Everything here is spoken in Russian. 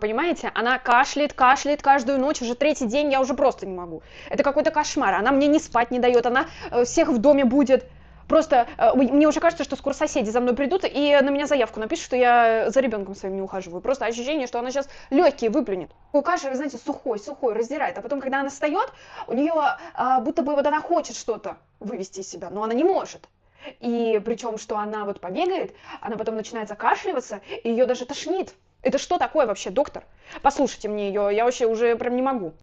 Понимаете, она кашляет, кашляет каждую ночь, уже третий день, я уже просто не могу. Это какой-то кошмар, она мне не спать не дает, она всех в доме будет. Просто мне уже кажется, что скоро соседи за мной придут и на меня заявку напишут, что я за ребенком своим не ухаживаю. Просто ощущение, что она сейчас легкие выплюнет. Каша, вы знаете, сухой, раздирает. А потом, когда она встает, у нее будто бы вот она хочет что-то вывести из себя, но она не может. И причем, что она вот побегает, она потом начинает закашливаться, и ее даже тошнит. Это что такое вообще, доктор? Послушайте мне ее, я вообще уже прям не могу.